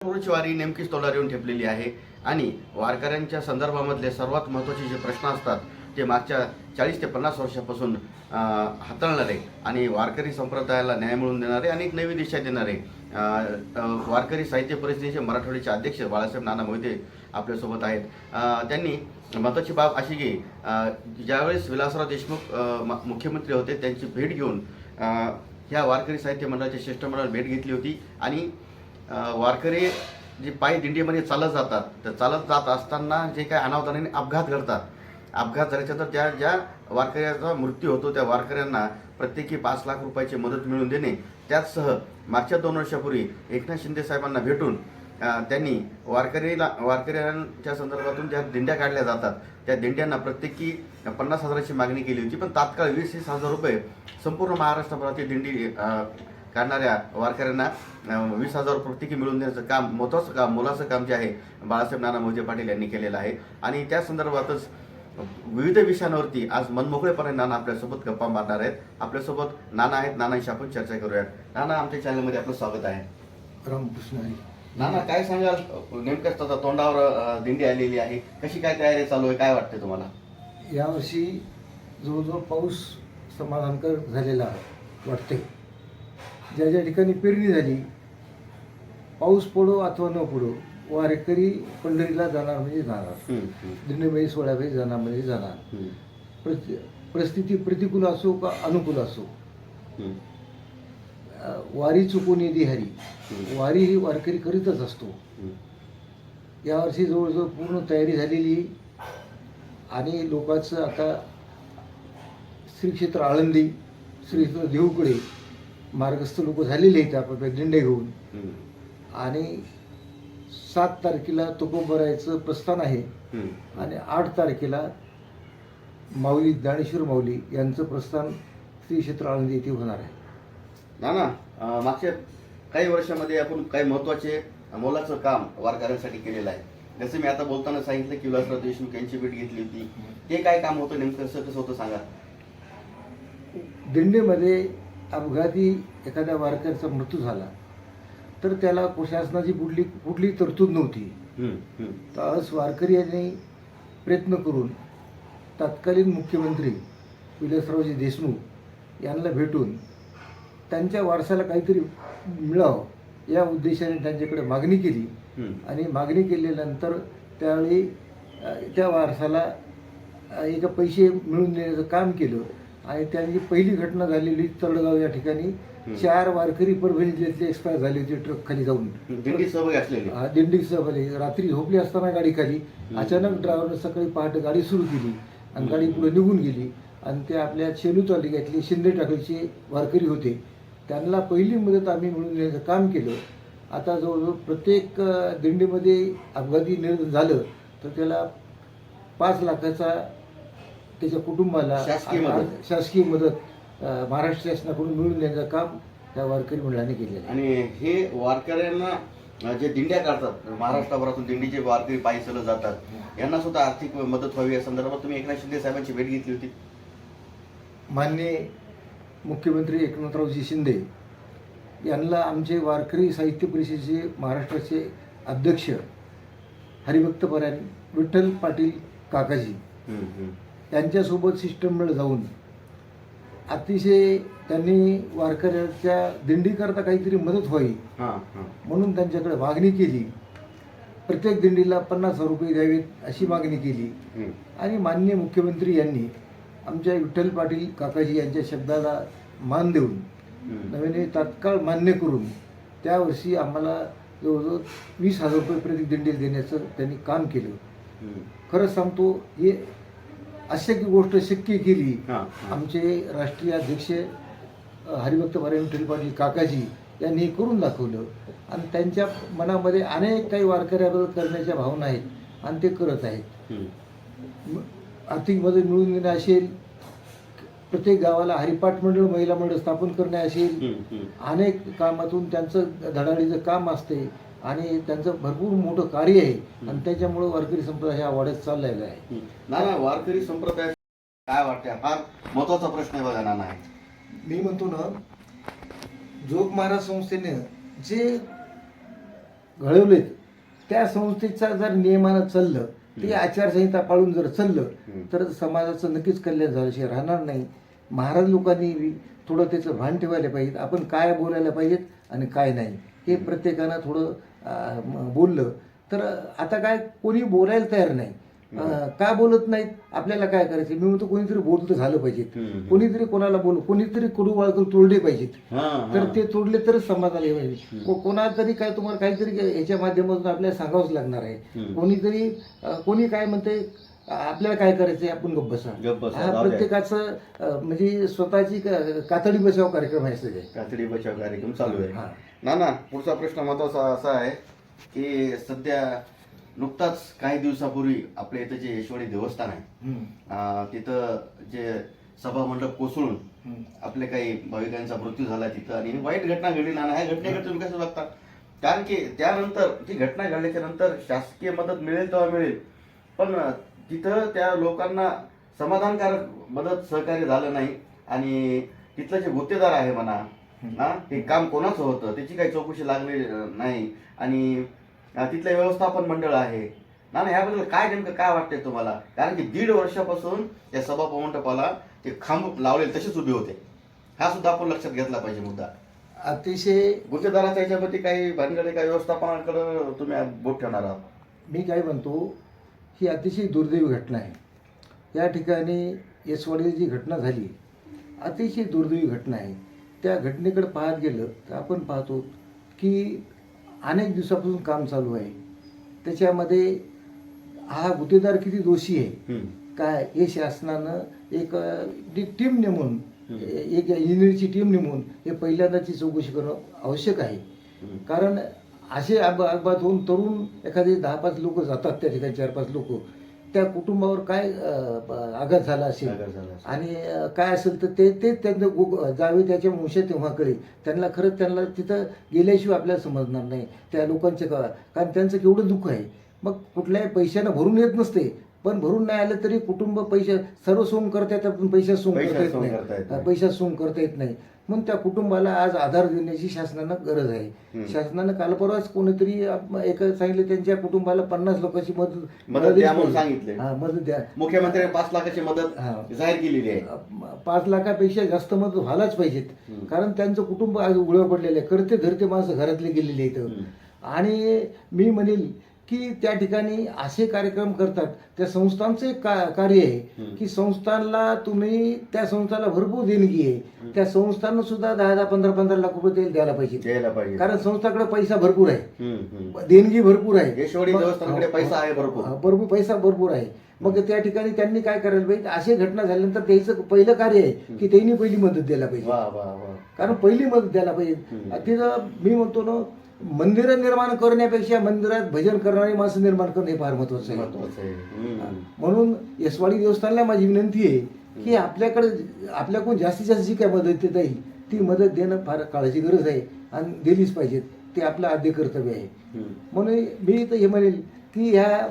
पंढरपूरची वारी नेमकीच तोंडावर येऊन ठेपलेली आहे आणि वारकऱ्यांच्या संदर्भामधले सर्वात महत्त्वाचे जे प्रश्न असतात ते मागच्या 40 ते 50 वर्षापासून हाताळणारे आणि वारकरी संप्रदायाला न्याय मिळवून देणारे आणि एक नवी दिशा देणारे वारकरी साहित्य परिषदेचे मराठवाड्याचे अध्यक्ष बाळासाहेब नाना मोहिते आपल्यासोबत आहेत. त्यांनी महत्त्वाची बाब अशी की ज्यावेळेस विलासराव देशमुख मुख्यमंत्री होते त्यांची भेट घेऊन ह्या वारकरी साहित्य मंडळाच्या शिष्टमंडळाला भेट घेतली होती आणि वारकरी जे पायी दिंडीमध्ये चालत जातात तर चालत जात असताना जे काही अनावधानाने अपघात घडतात, अपघात झाल्याच्यानंतर ज्या वारकऱ्याचा मृत्यू होतो त्या वारकऱ्यांना प्रत्येकी 5 लाख रुपयाची मदत मिळवून देणे, त्याचसह मागच्या 2 वर्षापूर्वी एकनाथ शिंदे साहेबांना भेटून त्यांनी वारकऱ्यांच्या संदर्भातून ज्या दिंड्या काढल्या जातात त्या दिंड्यांना प्रत्येकी 50,000ची मागणी केली होती. पण तात्काळ 20,000 रुपये संपूर्ण महाराष्ट्रभरातील दिंडी काढणाऱ्या वारकऱ्यांना 20,000 प्रत्येकी मिळवून देण्याचं काम, महत्त्वाचं काम, मोलाचं काम जे आहे बाळासाहेब नाना मोहिते पाटील यांनी केलेलं आहे. आणि त्या संदर्भातच विविध विषयांवरती आज मनमोकळेपणे नाना आपल्यासोबत गप्पा मारणार आहेत. आपल्यासोबत नाना आहेत, नानांशी आपण चर्चा करूयात. नाना, आमच्या चॅनलमध्ये आपलं स्वागत आहे. रामकृष्ण हरी. नाना, काय सांगाल, नेमकंच आता तोंडावर दिंडी आलेली आहे, कशी काय तयारी चालू आहे, काय वाटते तुम्हाला? यावर्षी जवळजवळ पाऊस समाधानकर झालेला वाटते. ज्या ज्या ठिकाणी पेरणी झाली, पाऊस पडो अथवा न पडो, वारकरी पंढरीला जाणार म्हणजे जाणार, दिंडीमध्ये सोहळ्यामध्ये जाणार म्हणजे जाणार. परिस्थिती प्रतिकूल असो का अनुकूल असो, वारी चुकून येदी हरी, वारी ही वारकरी करीतच असतो. यावर्षी जवळजवळ पूर्ण तयारी झालेली आणि लोकांचं आता श्री क्षेत्र आळंदी, श्री क्षेत्र देऊकडे मार्गस्थ लोक झालेले आहेत आपापल्या दिंडे घेऊन. आणि 7 तारखेला तुकोबरायचं प्रस्थान आहे आणि 8 तारखेला माऊली ज्ञानेश्वर माऊली यांचं प्रस्थान श्री क्षेत्र आळंदी येथे होणार आहे. नाना, मागच्या काही वर्षामध्ये आपण काही महत्त्वाचे मोलाचं काम वारकऱ्यांसाठी केलेलं आहे. जसं मी आता बोलताना सांगितलं की विलासराव देशमुख यांची भेट घेतली होती, ते काय काम होतं, नेमकं कसं होतं सांगा. दिंडीमध्ये अपघाती एखाद्या वारकऱ्याचा मृत्यू झाला तर त्याला प्रशासनाची कुठली तरतूद नव्हती. तर आज वारकरी यांनी प्रयत्न करून तत्कालीन मुख्यमंत्री विलासरावजी देशमुख यांना भेटून त्यांच्या वारसाला काहीतरी मिळावं या उद्देशाने त्यांच्याकडे मागणी केली आणि मागणी केल्यानंतर त्यावेळी त्या वारसाला एका पैसे मिळवून देण्याचं काम केलं. आणि त्यांची पहिली घटना झालेली तळगाव या ठिकाणी 4 वारकरी परभणी जिल्ह्यातले एक्सपायर झाले होते ट्रक खाली जाऊन. दिंडी सहभागी रात्री झोपली असताना गाडी खाली अचानक ड्रायव्हरनं सकाळी पहाटे गाडी सुरू केली आणि गाडी पुढे निघून गेली. आणि ते आपल्या सेलू तालुक्यातले शिंदे टाकळीचे वारकरी होते, त्यांना पहिली मदत आम्ही मिळवून देण्याचं काम केलं. आता जवळजवळ प्रत्येक दिंडीमध्ये अपघाती निधन झालं तर त्याला 5 लाखाचा त्याच्या कुटुंबाला शासकीय मदत महाराष्ट्र शासनाकडून मिळवून देण्याचं काम त्या वारकरी मंडळाने केलेलं आहे. आणि हे वारकऱ्यांना जे दिंड्या काढतात, महाराष्ट्रभरातून दिंडीचे वारकरी पायी चालत जातात, यांना सुद्धा आर्थिक मदत व्हावी या संदर्भात तुम्ही एकनाथ शिंदे साहेबांची भेट घेतली होती. माननीय मुख्यमंत्री एकनाथरावजी शिंदे यांना आमचे वारकरी साहित्य परिषदेचे महाराष्ट्राचे अध्यक्ष हरिभक्तपरायण विठ्ठल पाटील काकाजी त्यांच्यासोबत शिष्टमंडळ जाऊन अतिशय त्यांनी वारकऱ्याच्या दिंडीकरता काहीतरी मदत व्हावी म्हणून त्यांच्याकडे मागणी केली. प्रत्येक दिंडीला 50,000 रुपये द्यावेत अशी मागणी केली. आणि माननीय मुख्यमंत्री यांनी आमच्या विठ्ठल पाटील काकाजी यांच्या शब्दाला मान देऊन नव्याने तात्काळ मान्य करून त्यावर्षी आम्हाला जवळजवळ 20,000 रुपये प्रति दिंडीला देण्याचं त्यांनी काम केलं. खरंच सांगतो, हे अशक्य गोष्ट शक्य केली आमचे राष्ट्रीय अध्यक्ष हरिभक्तपरायण विठ्ठल पाटील काकाजी यांनी करून दाखवलं. आणि त्यांच्या मनामध्ये अनेक काही वारकऱ्याबद्दल करण्याच्या भावना आहेत आणि ते करत आहेत. आर्थिक मदत मिळवून देणे असेल, प्रत्येक गावाला हरिपाठ मंडळ, महिला मंडळ स्थापन करणे असेल, अनेक कामातून त्यांचं धडाडीचं काम असते आणि त्यांचं भरपूर मोठं कार्य आहे. आणि त्याच्यामुळं वारकरी संप्रदाय हा वाढत चाललेला आहे. नाना, वारकरी संप्रदाय काय वाटते, फार महत्वाचा प्रश्न आहे बघा नाना. मी म्हणतो ना, जोग महाराज संस्थेने जे घडवलेत त्या संस्थेचा जर नियमानं चाललं, ती आचारसंहिता पाळून जर चाललं तर समाजाचं नक्कीच कल्याण झाल्याशिवाय राहणार नाही. महाराज लोकांनी थोडं त्याचं भान ठेवायला पाहिजे. आपण काय बोलायला पाहिजेत आणि काय नाही हे प्रत्येकानं थोडं बोललं तर आता काय कोणी बोलायला तयार नाही. का बोलत नाहीत, आपल्याला काय करायचं? मी म्हणतो कोणीतरी बोलतं झालं पाहिजेत, कोणीतरी कोणाला कोणीतरी कडू वाळकं तोडले पाहिजेत. तर ते तोडले तरच समाजाला हे पाहिजे. कोणाला तरी काय तुम्हाला काहीतरी याच्या माध्यमातून आपल्याला सांगावंच लागणार आहे. कोणी काय म्हणते आपल्याला काय करायचंय, आपण गप्प बसा. हा प्रत्येकाचं म्हणजे स्वतःची कातडी बचाव कार्यक्रम आहे. सगळे कातडी बचाव कार्यक्रम चालू आहे. ना पुढचा प्रश्न महत्वाचा असा आहे की सध्या नुकताच काही दिवसापूर्वी आपल्या इथं जे यशवडी देवस्थान आहे तिथं जे सभामंडप कोसळून आपले काही भाविकांचा मृत्यू झाला तिथं आणि वाईट घटना घडली. ना ह्या घटनेकडे तुम्ही कसं बघता? कारण की त्यानंतर ती घटना घडल्याच्या नंतर शासकीय मदत मिळेल तेव्हा मिळेल, पण तिथं त्या लोकांना समाधानकारक मदत सहकार्य झालं नाही आणि तिथलं जे गुत्तेदार आहे म्हणा हे काम कोणाचं होतं त्याची काही चौकशी लागली नाही आणि तिथलं व्यवस्थापन मंडळ आहे ना ह्याबद्दल काय नेमकं काय वाटतंय तुम्हाला? कारण की 1.5 वर्षापासून त्या सभा मंडपाला ते खांब लावलेले तसेच उभे होते. हा सुद्धा आपण लक्षात घेतला पाहिजे मुद्दा. अतिशय गुत्तेदाराच्या याच्यामध्ये काही भानगडे काही व्यवस्थापनाकडे तुम्ही बोट ठेवणार आहात? मी काय म्हणतो, ही अतिशय दुर्दैवी घटना आहे. या ठिकाणी येसवाडीची जी घटना झाली अतिशय दुर्दैवी घटना आहे. त्या घटनेकडे पाहत गेलं तर आपण पाहतो की अनेक दिवसापासून काम चालू आहे. त्याच्यामध्ये हा गुत्तेदार किती दोषी आहे काय हे शासनानं एक टीम नेमून, एक इंजिनिअरची टीम नेमून हे पहिल्यांदाची चौकशी करणं आवश्यक आहे. कारण असे अपघात होऊन तरुण एखादे 10-5 लोक जातात त्या ठिकाणी, 4-5 लोक, त्या कुटुंबावर काय आघात झाला असेल आणि काय असेल तर ते त्यांचं जावे त्याच्या वंशात तेव्हा कळेल. त्यांना तिथं गेल्याशिवाय आपल्याला समजणार नाही त्या लोकांचं कारण त्यांचं केवढं दुःख आहे. मग कुठल्याही पैशानं भरून येत नसते, पण भरून नाही आलं तरी कुटुंब सर्व सोंग करता येतात पण पैशात सोंग करता येत नाही. म्हणून त्या कुटुंबाला आज आधार देण्याची शासनानं गरज आहे. शासनानं काल परवाच कोणीतरी एक सांगितलं त्यांच्या कुटुंबाला 50 लोकांची मदत द्या म्हणून सांगितले. मदत द्या. मुख्यमंत्र्यांनी 5 लाखाची मदत जाहीर केलेली आहे. 5 लाखापेक्षा जास्त मदत व्हायलाच पाहिजेत. कारण त्यांचं कुटुंब आज उघडं पडलेलं आहे. करते धरते माणसं घरातले गेलेले आहेत. आणि मी म्हणेल की त्या ठिकाणी असे कार्यक्रम करतात. त्या संस्थांचं एक कार्य आहे की संस्थांना तुम्ही त्या संस्थाला भरपूर देणगी आहे. त्या संस्थांना सुद्धा 10-15 लाख रुपये द्यायला पाहिजे. कारण संस्थाकडे पैसा भरपूर आहे, देणगी भरपूर आहे, पैसा भरपूर आहे. मग त्या ठिकाणी त्यांनी काय करायला पाहिजे, अशी घटना झाल्यानंतर त्याचं पहिलं कार्य आहे की त्यांनी पहिली मदत द्यायला पाहिजे. कारण पहिली मदत द्यायला पाहिजे. तिथं मी म्हणतो ना, मंदिरं निर्माण करण्यापेक्षा मंदिरात भजन करणारी माणसं निर्माण करणं हे फार महत्वाचं आहे. म्हणून येसवाडी देवस्थानला माझी विनंती आहे की आपल्याकडून जास्तीत जास्त जी काय मदत देता येईल ती मदत देणं फार काळाची गरज आहे आणि दिलीच पाहिजे. ते आपलं आद्य कर्तव्य आहे. म्हणून मी तर हे म्हणेल की ह्या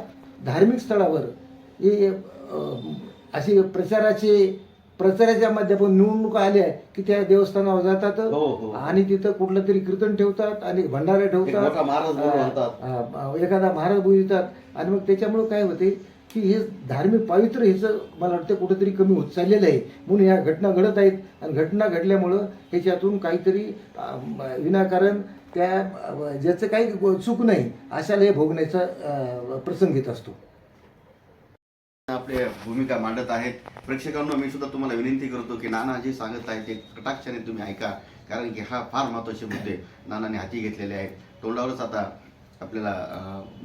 धार्मिक स्थळावर हे असे प्रचाराच्या माध्यमातून निवडणुका आल्या की त्या देवस्थानावर जातात आणि तिथं कुठलं तरी कीर्तन ठेवतात आणि भंडारा ठेवतात, एखादा महाराज बोलतात आणि मग त्याच्यामुळे काय होते की हे धार्मिक पावित्र्य ह्याचं मला वाटतं कुठेतरी कमी होत चाललेलं आहे. म्हणून ह्या घटना घडत आहेत आणि घटना घडल्यामुळं ह्याच्यातून काहीतरी विनाकारण त्या ज्याचं काही चूक नाही अशाला हे भोगण्याचा प्रसंग येत असतो. आपल्या भूमिका मांडत आहेत. प्रेक्षकांना मी सुद्धा तुम्हाला विनंती करतो की नाना जे सांगत आहेत ते कटाक्षाने तुम्ही ऐका, कारण की हा फार महत्त्वाचे मुद्दे नानाने हाती घेतलेले आहेत. तोंडावरच आता आपल्याला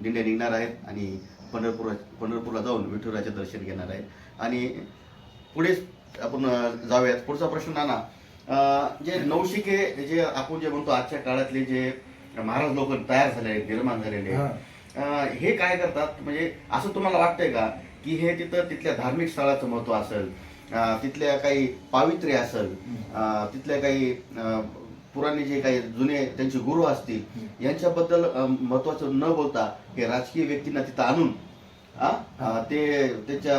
दिंड्या निघणार आहेत आणि पंढरपूरला जाऊन विठुराचे दर्शन घेणार आहेत आणि पुढे आपण जाऊयात. पुढचा प्रश्न नाना, जे नवशिके जे आपण जे म्हणतो आजच्या काळातले जे महाराज लोक तयार झाले आहेत, निर्माण झालेले, हे काय करतात? म्हणजे असं तुम्हाला वाटतंय का की हे तिथल्या धार्मिक स्थळाचं महत्व असेल, तिथल्या काही पावित्र्य असेल, तिथल्या काही पुराणे जे काही जुने त्यांचे गुरु असतील यांच्याबद्दल महत्वाचं न बोलता हे राजकीय व्यक्तींना तिथं आणून ते त्याच्या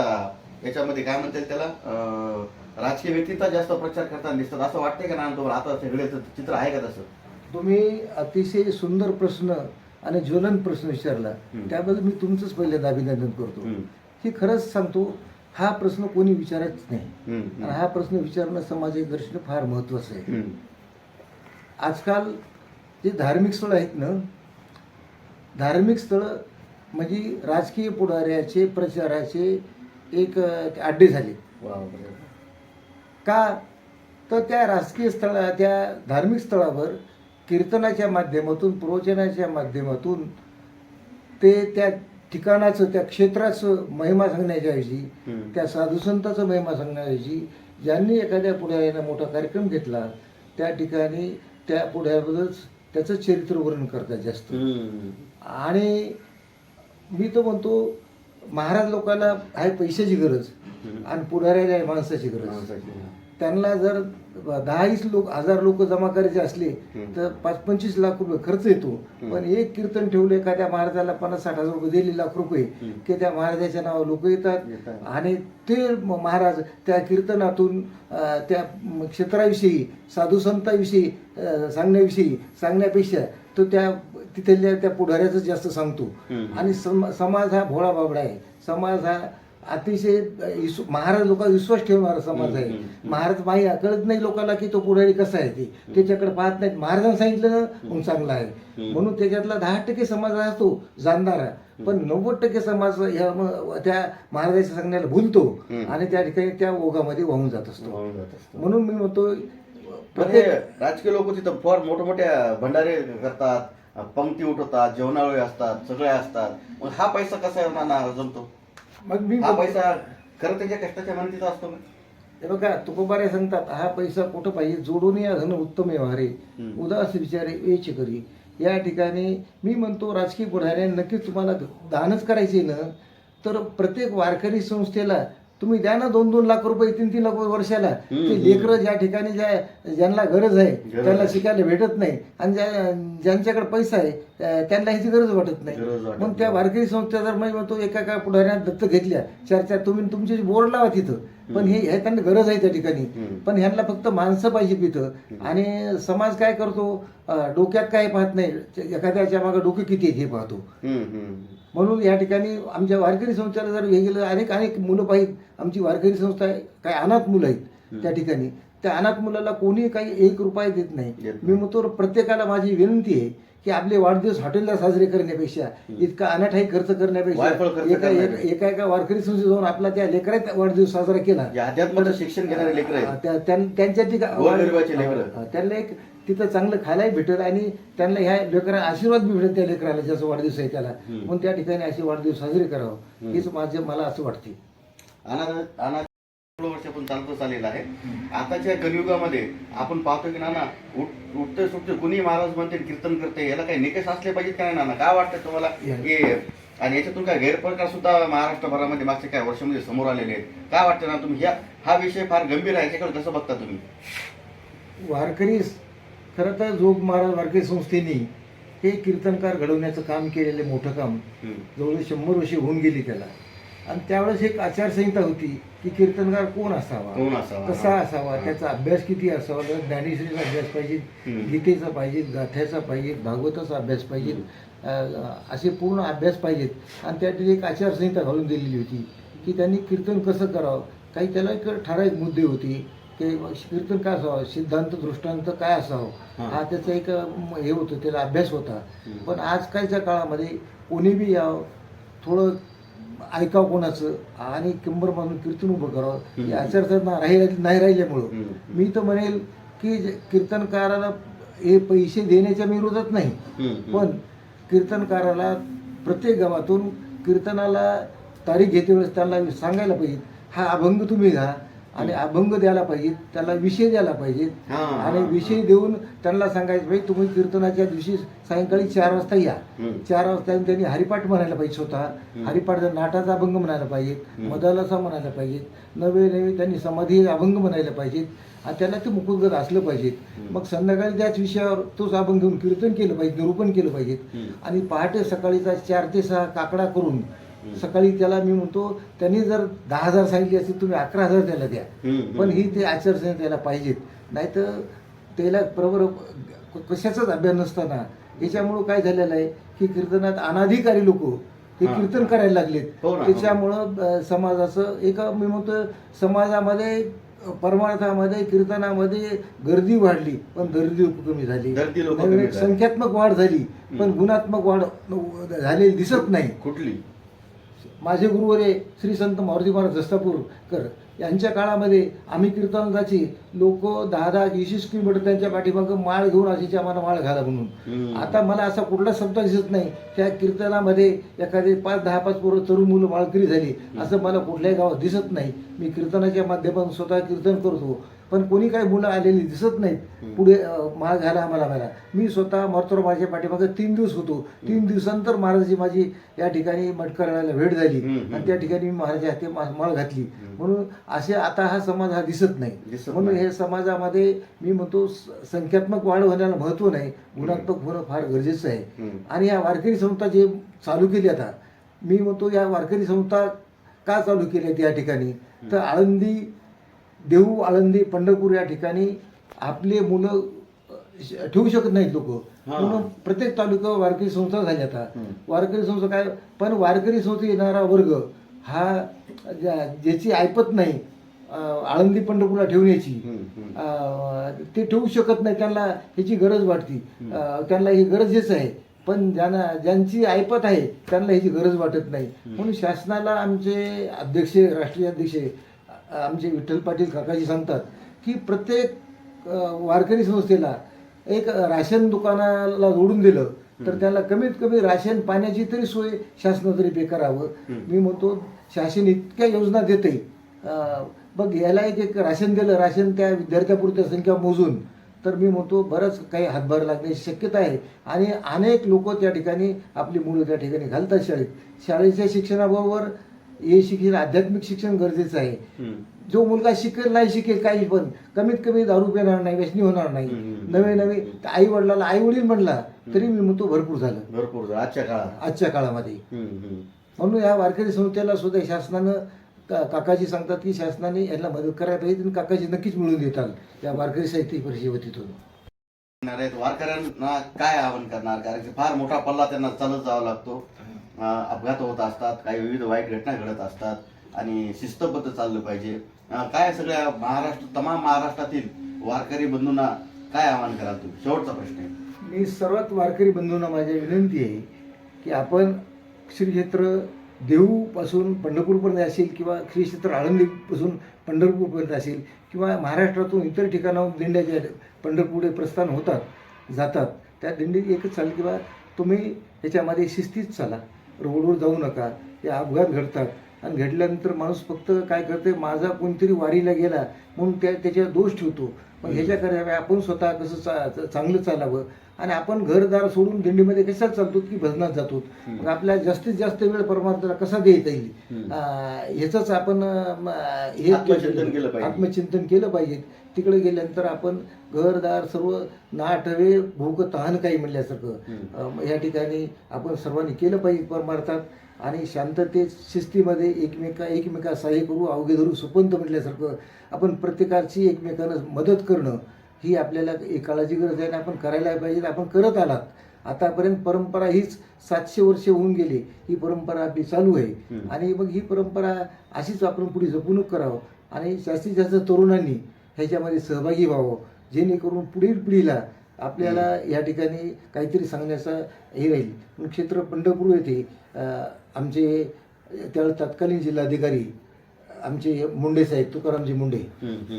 याच्यामध्ये काय म्हणतात त्याला राजकीय व्यक्तींचा जास्त प्रचार करताना दिसतात, असं वाटतंय का ना तुम्हाला? आता सगळे चित्र आहे का तसं? तुम्ही अतिशय सुंदर प्रश्न आणि ज्वलंत प्रश्न विचारला त्याबद्दल मी तुमचंच पहिल्यांदा अभिनंदन करतो. हे खरंच सांगतो, हा प्रश्न कोणी विचारत नाही आणि हा प्रश्न विचारणं समाजाच्या दृष्टीने फार महत्त्वाचं आहे. आजकाल जे धार्मिक स्थळं आहेत ना, धार्मिक स्थळं म्हणजे राजकीय पुढाऱ्याचे प्रचाराचे एक अड्डे झाले. का तर त्या राजकीय स्थळा त्या धार्मिक स्थळावर कीर्तनाच्या माध्यमातून प्रवचनाच्या माध्यमातून ते त्या ठिकाणाचं त्या क्षेत्राचं महिमा सांगण्याच्याऐवजी त्या साधुसंताचं महिमा सांगण्याऐवजी ज्यांनी एखाद्या पुढाऱ्यानं मोठा कार्यक्रम घेतला त्या ठिकाणी त्या पुढ्याबद्दल त्याचं चरित्र वर्णन करतात जास्त. आणि मी तर म्हणतो महाराज लोकांना आहे पैशाची गरज आणि पुढाऱ्याला आहे माणसाची गरज. त्यांना जर 10-20 लोक जमा करायचे असले तर 5-25 लाख रुपये खर्च येतो. पण एक कीर्तन ठेवलं एखाद्या महाराजाला 50-60 हजार रुपये दिले, लाख रुपये, की त्या महाराजाच्या नावावर लोक येतात आणि ते महाराज त्या कीर्तनातून त्या क्षेत्राविषयी साधुसंताविषयी सांगण्यापेक्षा तो त्या तिथल्या त्या पुढाऱ्याचं जास्त सांगतो. आणि समाज हा भोळा बाबडा आहे. समाज हा अतिशय महाराज लोकांचा विश्वास ठेवणारा समाज आहे. महाराज माही कळत नाही लोकांना की तो पुढारी कसा आहे, ते त्याच्याकडे पाहत नाहीत. महाराजांनी सांगितलं ना मग चांगला आहे म्हणून त्याच्यातला 10% समाज असतो जाणणारा, पण 90% समाज ह्या त्या महाराजाच्या सांगण्याला भुलतो आणि त्या ठिकाणी त्या ओघामध्ये वाहून जात असतो. म्हणून मी म्हणतो राजकीय लोक तिथं फार मोठमोठ्या भंडारे करतात, पंक्ती उठवतात, जेवणावळी असतात, सगळे असतात. मग हा पैसा कसा जमतो? मग मी हा पैसा खरं त्यांच्या कष्टाच्या मेहनतीचा असतो. हे बघा तुकोबारे सांगतात, हा पैसा कुठं पाहिजे जोडून या धन उत्तम व्यवहारे उदास विचारे वेच करी. या ठिकाणी मी म्हणतो राजकीय पुढाऱ्यांनी नक्कीच तुम्हाला दानच करायचे ना, तर प्रत्येक वारकरी संस्थेला तुम्ही द्या ना 2-2 लाख रुपये 3-3 लाख रुपये वर्षाला. ते लेकरं ज्या ठिकाणी ज्यांना गरज आहे त्यांना शिकायला भेटत नाही आणि ज्यांच्याकडे पैसा आहे त्यांना ह्याची गरज वाटत नाही. मग त्या वारकरी संस्था जर मी म्हणतो एका पुढाऱ्याने दत्तक घेतल्या 4-4 तुम्ही तुमची बोर्ड लावा तिथं, पण हे त्यांना गरज आहे त्या ठिकाणी. पण ह्यांना फक्त माणसं पाहिजे तिथं. आणि समाज काय करतो, डोक्यात काय पाहत नाही, एखाद्याच्या मागे डोके किती आहेत हे पाहतो. म्हणून या ठिकाणी आमच्या वारकरी संस्थेला जर हे गेलं अनेक मुलं पाहिजे. आमची वारकरी संस्था आहे, काही अनाथ मुलं आहेत त्या ठिकाणी. त्या अनाथ मुलाला कोणी काही 1 रुपया देत नाही. मी म्हणतो प्रत्येकाला माझी विनंती आहे की आपले वाढदिवस हॉटेलला साजरे करण्यापेक्षा इतका अनाठाई खर्च करण्यापेक्षा एका वारकरी संस्थेत जाऊन आपला त्या लेकरात वाढदिवस साजरा केला. शिक्षण घेणारे लेकर त्यांच्या त्यांना एक तिथं चांगलं खायलाही भेटेल आणि त्यांना ह्या लेकरा आशीर्वाद बी भेटेल त्या लेकराला ज्याचा वाढदिवस आहे त्याला. म्हणून त्या ठिकाणी असे वाढदिवस साजरे करावं हेच मला असं वाटते. वर्षापासून चालतच आलेला आहे. आताच्या कलियुगामध्ये आपण पाहतो की नाना उठते सुटते कुणी महाराज म्हणते कीर्तन करते, याला काही निकष असले पाहिजे काय नाना? काय वाटतं तुम्हाला? आणि याच्यातून काय गैरप्रकार सुद्धा महाराष्ट्रभरामध्ये मागच्या काही वर्षामध्ये समोर आलेले आहेत. काय वाटतं ना तुम्ही हा विषय फार गंभीर आहे, याच्याकडे कसं बघता तुम्ही? वारकरी खरं तर जोग महाराज वारकरी संस्थेने हे कीर्तनकार घडवण्याचं काम केलेले मोठं काम जवळ 100 वर्षे होऊन गेली त्याला. आणि त्यावेळेस एक आचारसंहिता होती की कीर्तनकार कोण असावा, कसा असावा, त्याचा अभ्यास किती असावा. ज्ञानेश्वरीचा अभ्यास पाहिजे, गीतेचा पाहिजे, गाथ्याचा पाहिजे, भागवताचा अभ्यास पाहिजे, असे पूर्ण अभ्यास पाहिजेत. आणि त्यातील एक आचारसंहिता घालून दिलेली होती की त्यांनी कीर्तन कसं करावं. काही त्याला एक ठराविक मुद्दे होते की कीर्तन काय असावं, सिद्धांत दृष्टांत काय असावं, हा त्याचा एक हे होतं, त्याला अभ्यास होता. पण आजकालच्या काळामध्ये कोणी बी यावं, थोडं ऐकावं कोणाचं आणि किंबर मानून कीर्तन उभं करावं, या आचारसंहिता नाही राहिल्यामुळं मी तर म्हणेल की कीर्तनकाराला हे पैसे देण्याच्या मी विरोधात नाही, पण कीर्तनकाराला प्रत्येक गावातून कीर्तनाला तारीख घेते वेळेस त्यांना सांगायला पाहिजे हा अभंग तुम्ही घ्या आणि अभंग द्यायला पाहिजे, त्याला विषय द्यायला पाहिजे. आणि विषय देऊन त्यांना सांगायचं पाहिजे तुम्ही कीर्तनाच्या दिवशी सायंकाळी 4 वाजता या. 4 वाजता त्यांनी हरिपाठ म्हणायला पाहिजे, स्वतः हरिपाठ नाटाचा अभंग म्हणायला पाहिजे, मदालसा म्हणायला पाहिजे, नवे त्यांनी समाधी अभंग म्हणायला पाहिजेत आणि त्याला ते मुकुटगत असलं पाहिजे. मग संध्याकाळी त्याच विषयावर तोच अभंग घेऊन कीर्तन केलं पाहिजे, निरूपण केलं पाहिजे. आणि पहाटे सकाळीचा 4 ते 6 काकडा करून सकाळी त्याला मी म्हणतो त्यांनी जर 10,000 सांगितली असतील तुम्ही 11,000 त्याला द्या, पण ही ते आचारसंहिता त्याला पाहिजेत. नाही तर त्याला बरोबर कशाचाच अभ्यास नसताना याच्यामुळं काय झालेलं आहे की कीर्तनात अनाधिकारी लोक हे हां. कीर्तन करायला लागलेत. हो ना, हो. त्याच्यामुळं समाजाचं एक मी म्हणतो समाजामध्ये परमार्थामध्ये कीर्तनामध्ये गर्दी वाढली पण गर्दी कमी झाली. गर्दी लोकं नवीन कमी झाली. संख्यात्मक वाढ झाली पण गुणात्मक वाढ झालेली दिसत नाही. कुठली? माझे गुरुवरे श्री संत मारुती महाराज दस्तापूरकर यांच्या काळामध्ये आम्ही कीर्तनाची लोक 10-20 किलोमीटर त्यांच्या पाठीमागं माळ घेऊन अशीच्या आम्हाला माळ घाला म्हणून. आता मला असा कुठला शब्द दिसत नाही त्या कीर्तनामध्ये एखादे 5-10 पोरं तरुण मुलं माळकरी झाली असं मला कुठल्याही गावात दिसत नाही. मी कीर्तनाच्या माध्यमातून स्वतः कीर्तन करतो पण कोणी काही मुलं आलेली दिसत नाहीत पुढे माळ घाला आम्हाला. मी स्वतः मरतोर माझ्या पाठीमागे 3 दिवस होतो. 3 दिवसानंतर महाराजांची माझी या ठिकाणी मटकराला भेट झाली आणि त्या ठिकाणी मी महाराजांच्या हाती माळ घातली. म्हणून असे आता हा समाज हा दिसत नाही. म्हणून हे समाजामध्ये मी म्हणतो संख्यात्मक वाढ होण्याला महत्त्व नाही, गुणात्मक होणं फार गरजेचं आहे. आणि या वारकरी संस्था जे चालू केली आता मी म्हणतो या वारकरी संस्था का चालू केल्या या ठिकाणी तर आळंदी देहू आळंदी पंढरपूर या ठिकाणी आपले मुलं ठेवू शकत नाहीत लोक. म्हणून प्रत्येक तालुक्यावर वारकरी संस्था झाली आता. वारकरी संस्था काय पण वारकरी संस्था येणारा वर्ग हा ज्याची ऐपत नाही आळंदी पंढरपूरला ठेवण्याची ते ठेवू शकत नाही. त्यांना ह्याची गरज वाटते, त्यांना ही गरजेचं आहे. पण ज्यांची ऐपत आहे त्यांना ह्याची गरज वाटत नाही. म्हणून शासनाला आमचे अध्यक्ष राष्ट्रीय अध्यक्ष आमचे विठ्ठल पाटील काकाजी सांगतात की प्रत्येक वारकरी संस्थेला एक राशन दुकानाला जोडून दिलं तर त्याला कमीत कमी राशन पाण्याची तरी सोय शासनानं तरी पे करावं. मी म्हणतो शासन इतक्या योजना देते बघ याला एक राशन दिलं राशन त्या विद्यार्थ्यापुरती संख्या मोजून तर मी म्हणतो बरंच काही हातभार लागण्याची शक्यता आहे. आणि अनेक लोक त्या ठिकाणी आपली मुलं त्या ठिकाणी घालतात शाळेत. शाळेच्या शिक्षणाबरोबर हे शिक्षण आध्यात्मिक शिक्षण गरजेचं आहे. जो मुलगा शिकेल नाही शिकेल काही पण कमीत कमी दारू पिणार नाही, व्यसनी होणार नाही. नवे आई वडिलाला आई वडील म्हणला तरी मी म्हणतो भरपूर झालं आजच्या काळामध्ये. म्हणून या वारकरी संस्थेला सुद्धा शासनानं काकाजी सांगतात की शासनाने यांना मदत करायला पाहिजे आणि काकाजी नक्कीच मिळून देतात या वारकरी साहित्य परिषदेच्या वतीतून. वारकऱ्यांना काय आवाहन करणार कारण की फार मोठा पल्ला त्यांना चालत जावा लागतो. अपघात होत असतात, काही विविध वाईट घटना घडत असतात आणि शिस्तबद्ध चाललं पाहिजे. काय सगळ्या तमाम महाराष्ट्रातील वारकरी बंधूंना काय आवाहन कराल तुम्ही? शेवटचा प्रश्न आहे. मी सर्वात वारकरी बंधूंना माझी विनंती आहे की आपण श्री क्षेत्र देहूपासून पंढरपूरपर्यंत असेल किंवा श्री क्षेत्र आळंदीपासून पंढरपूरपर्यंत असेल किंवा महाराष्ट्रातून इतर ठिकाणाहून दिंड्या ज्या पंढरपूरकडे प्रस्थान होतात जातात त्या दिंडीत एकच चाल किंवा तुम्ही ह्याच्यामध्ये शिस्तीत चाला, रोडवर जाऊ नका. ते अपघात घडतात आणि घडल्यानंतर माणूस फक्त काय करते माझा कोणतरी वारीला गेला म्हणून त्याच्यावर दोष ठेवतो. मग ह्याच्याकरता आपण स्वतः कसं चांगलं चालावं आणि आपण घरदार सोडून दिंडीमध्ये कशात चालतो की भजनात जातो. मग आपल्याला जास्तीत जास्त वेळ परमार्थाला कसा देता येईल ह्याचंच आपण हे आत्मचिंतन केलं पाहिजे. तिकडे गेल्यानंतर आपण घरदार सर्व नाठवे भूक तहान काही म्हणल्यासारखं या ठिकाणी आपण सर्वांनी केलं पाहिजे परमार्थात. आणि शांततेत शिस्तीमध्ये एकमेका सहाय्य करू अवघे धरू सुपंत म्हटल्यासारखं आपण प्रत्येकाची एकमेकांना मदत करणं ही आपल्याला एक काळाची गरज आहे आणि आपण करायला पाहिजे. आपण करत आलात. आतापर्यंत परंपरा हीच 700 वर्षे होऊन गेली. ही परंपरा आपली चालू आहे आणि मग ही परंपरा अशीच आपण पुढे जपणूक करावं आणि जास्तीत जास्त तरुणांनी ह्याच्यामध्ये सहभागी व्हावं जेणेकरून पुढील पिढीला आपल्याला या ठिकाणी काहीतरी सांगण्याचा हे राहील. क्षेत्र पंढरपूर येथे आमचे त्यावेळेस तत्कालीन जिल्हाधिकारी आमचे मुंडे साहेब तुकारामजी मुंडे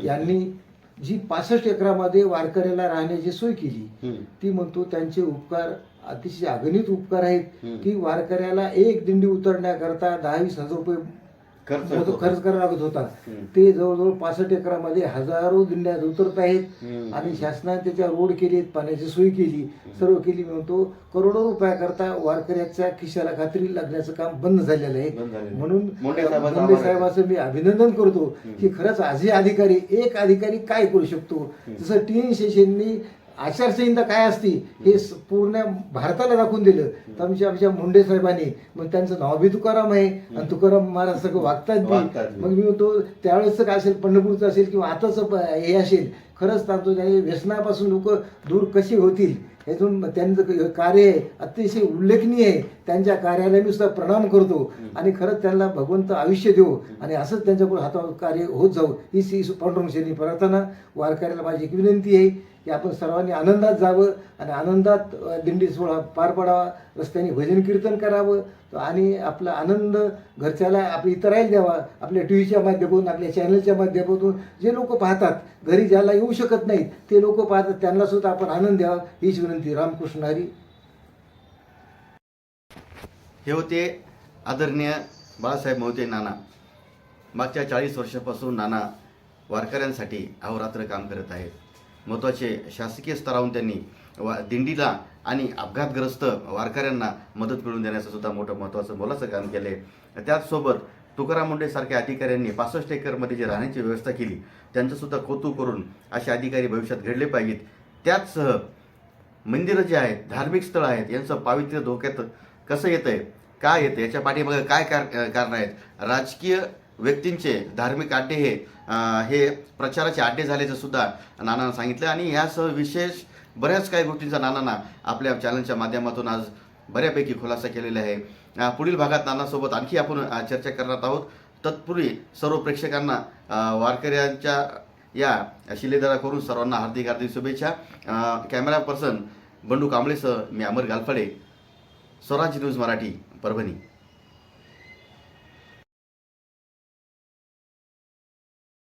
यांनी जी 65 एकरामध्ये वारकऱ्याला राहण्याची सोय केली ती म्हणतो त्यांचे उपकार अतिशय अगणित उपकार आहेत की वारकऱ्याला एक दिंडी उतरण्याकरता 10-20 हजार रुपये खर्च करावा लागत होता. ते जवळजवळ 65 एकरामध्ये हजारो दिंड्या उतरत आहेत आणि शासनाने त्याच्या रोड केले, पाण्याची सोय केली, सर्व केली. म्हणतो करोडो रुपयाकरता वारकऱ्याच्या खिशाला खात्री लागण्याचं काम बंद झालेलं आहे. म्हणून मुंडे साहेबांचं मी अभिनंदन करतो की खरंच आजही एक अधिकारी काय करू शकतो. जसं टी.एन. शेषननी आचारसंहिता काय असती हे पूर्ण भारताला दाखवून दिलं तर आमच्या मुंडे साहेबांनी मग त्यांचं नाव बी तुकाराम आहे आणि तुकाराम महाराज सगळं वागतात बी. मग मी म्हणतो त्यावेळेसचं काय असेल पंढरपूरचं असेल किंवा आताचं हे असेल खरंच सांगतो व्यसनापासून लोक दूर कशी होतील यातून त्यांचं कार्य अतिशय उल्लेखनीय आहे. त्यांच्या कार्याला मी सुद्धा प्रणाम करतो आणि खरंच त्यांना भगवंत आयुष्य देऊ आणि असंच त्यांच्याकडून हातावर कार्य होत जाऊ हीच पांडुरंग शनी प्रार्थना. वारकऱ्याला माझी एक विनंती आहे की आपण सर्वांनी आनंदात जावं आणि आनंदात दिंडी सोहळा पार पडावा. रस्त्याने भजन कीर्तन करावं आणि आपला आनंद घरच्याला आपल्या इतरायला द्यावा. आपल्या टी व्हीच्या माध्यमातून, आपल्या चॅनलच्या माध्यमातून जे लोक पाहतात, घरी ज्याला येऊ शकत नाहीत ते लोक पाहतात, त्यांना सुद्धा आपण आनंद द्यावा हीच विनंती. रामकृष्ण हरी. हे होते आदरणीय बाळासाहेब मोहिते नाना. मागच्या 40 वर्षापासून नाना वारकऱ्यांसाठी अहोरात्र काम करत आहेत. महत्त्वाचे शासकीय स्तरावरून त्यांनी दिंडीला आणि अपघातग्रस्त वारकऱ्यांना मदत मिळवून देण्याचं सुद्धा मोठं महत्त्वाचं मोलाचं काम केलं आहे. त्याचसोबत तुकाराम मुंढेसारख्या अधिकाऱ्यांनी 65 एकरमध्ये जे राहण्याची व्यवस्था केली त्यांचंसुद्धा कौतुक करून असे अधिकारी भविष्यात घडले पाहिजेत. त्याचसह मंदिरं जे आहेत, धार्मिक स्थळं आहेत, यांचं पावित्र्य धोक्यात कसं येतं आहे, काय येतं, याच्या पाठीमागे काय कारण आहेत. राजकीय व्यक्तींचे धार्मिक अड्डे हे प्रचाराचे अड्डे झाल्याचं सुद्धा नानांना सांगितलं आणि यासह विशेष बऱ्याच काही गोष्टींचा नानांना आपल्या चॅनलच्या माध्यमातून आज बऱ्यापैकी खुलासा केलेला आहे. पुढील भागात नानासोबत आणखी आपण चर्चा करणार आहोत. तत्पूर्वी सर्व प्रेक्षकांना वारकऱ्यांच्या या शिलेदारा करून सर्वांना हार्दिक हार्दिक शुभेच्छा. कॅमेरा पर्सन बंडू कांबळेसह मी अमर गालफडे, स्वराज न्यूज मराठी, परभणी.